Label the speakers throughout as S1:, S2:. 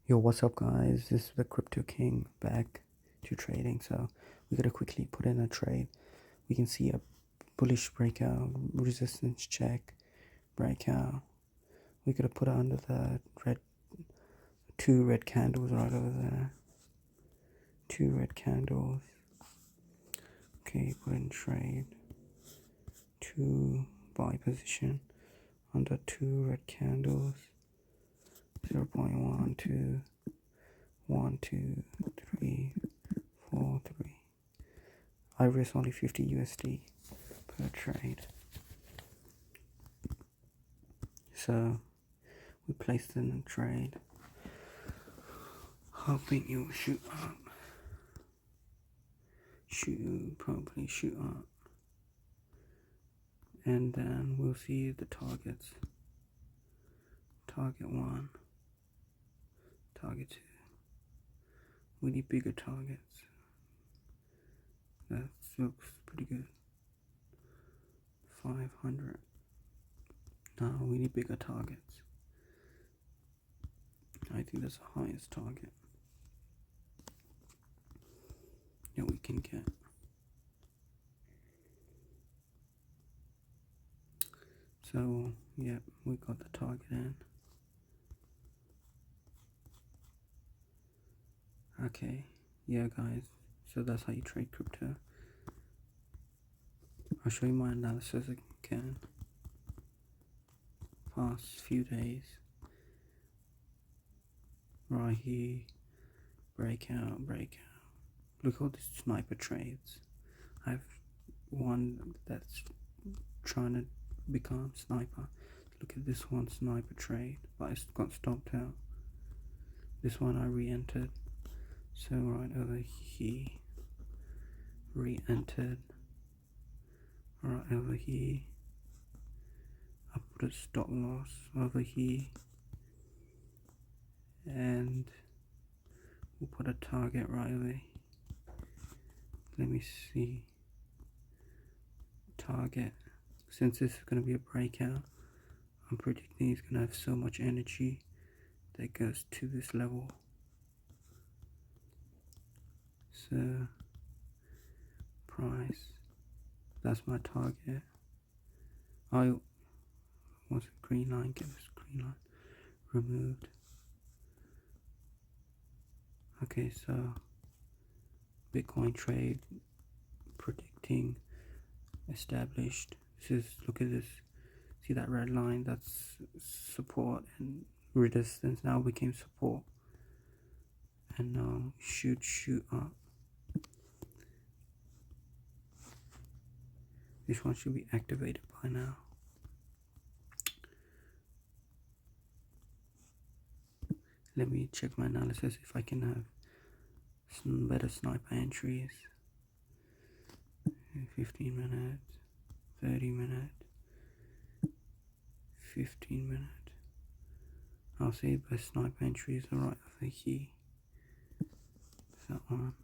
S1: Yo, what's up, guys? This is the Crypto King back to trading. So we gotta quickly put in a trade. We can see a bullish breakout, resistance check, breakout. We gotta put it under the two red candles right over there. Two red candles. Okay, put in trade. Two buy position under two red candles. 0.12, 1, 2, 3, 4, 3. I risk only 50 USD per trade. So we placed in a trade, hoping it will shoot up. Probably shoot up. And then we'll see the targets. Target 1, target 2. We need bigger targets. That looks pretty good. 500. No, we need bigger targets. I think that's the highest target that we can get. So, yeah, we got the target in. Okay, yeah, guys, so that's how you trade crypto. I'll show you my analysis again. Past few days. Right here, breakout. Look at all these sniper trades. I have one that's trying to become sniper. Look at this one sniper trade, but it got stopped out. This one I re-entered. So right over here, re-entered. Right over here, I put a stop loss over here, and we'll put a target right over here. Let me see. Target. Since this is going to be a breakout, I'm predicting it's going to have so much energy that goes to this level. So, price. That's my target. I want a green line. Get this green line removed. Okay, so Bitcoin trade predicting established. Look at this. See that red line? That's support and resistance. Now became support, and now should shoot up. This one should be activated by now. Let me check my analysis if I can have some better sniper entries. 15 minutes, 30 minutes, 15 minutes. I'll say best sniper entries are right over here. That one.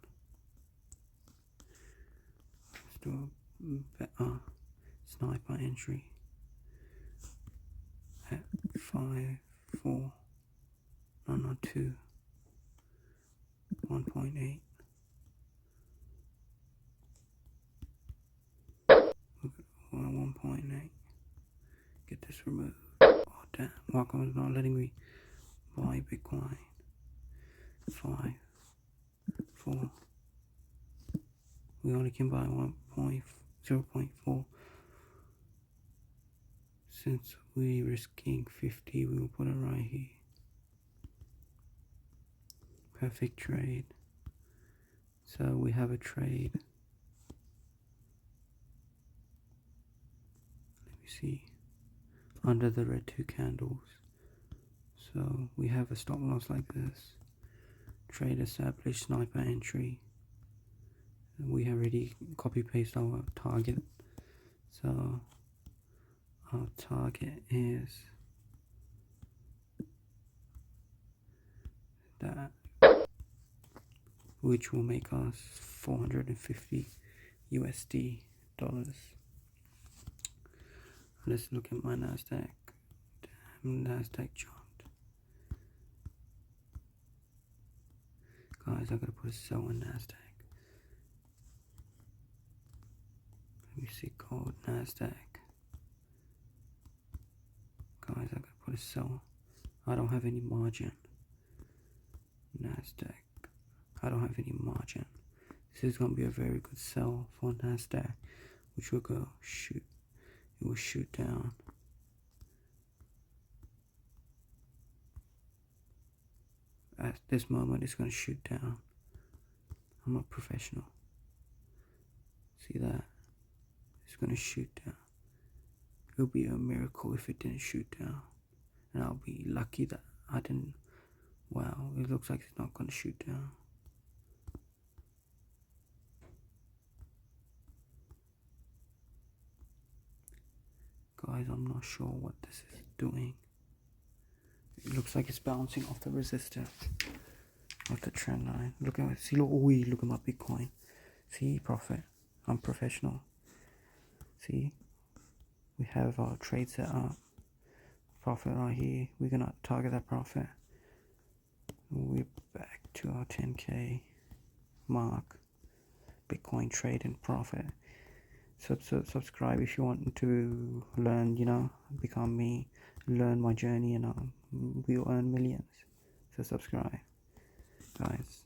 S1: Let's do a better sniper entry at 5, 4, no, not 2, 1.8. Look at 1.8. Get this removed. Oh damn, Wacom is not letting me buy Bitcoin. 5, 4. We only can buy 0.4. Since we risking 50, we will put it right here. Perfect trade. So we have a trade. Let me see. Under the red 2 candles. So we have a stop loss like this. Trade established, sniper entry. We have already copy paste our target. So our target is that, which will make us 450 USD dollars. Let's look at my Nasdaq. Damn, Nasdaq jumped. Guys, I gotta put a sell on Nasdaq. Let me see gold, Nasdaq. Guys, I gotta put a sell. I don't have any margin. Nasdaq. I don't have any margin. This is gonna be a very good sell for Nasdaq, which will go shoot. It will shoot down. At this moment, it's gonna shoot down. I'm a professional. See that? It's gonna shoot down. It would be a miracle if it didn't shoot down, and I'll be lucky that I didn't. Wow, it looks like it's not gonna shoot down. Guys, I'm not sure what this is doing. It looks like it's bouncing off the resistance of the trend line. Look at look at my Bitcoin. See, profit. I'm professional. See, we have our trade set up. Profit right here. We're gonna target that profit. We're back to our 10k mark. Bitcoin trade and profit. Subscribe if you want to learn, become me, learn my journey, and we'll earn millions. So subscribe, guys.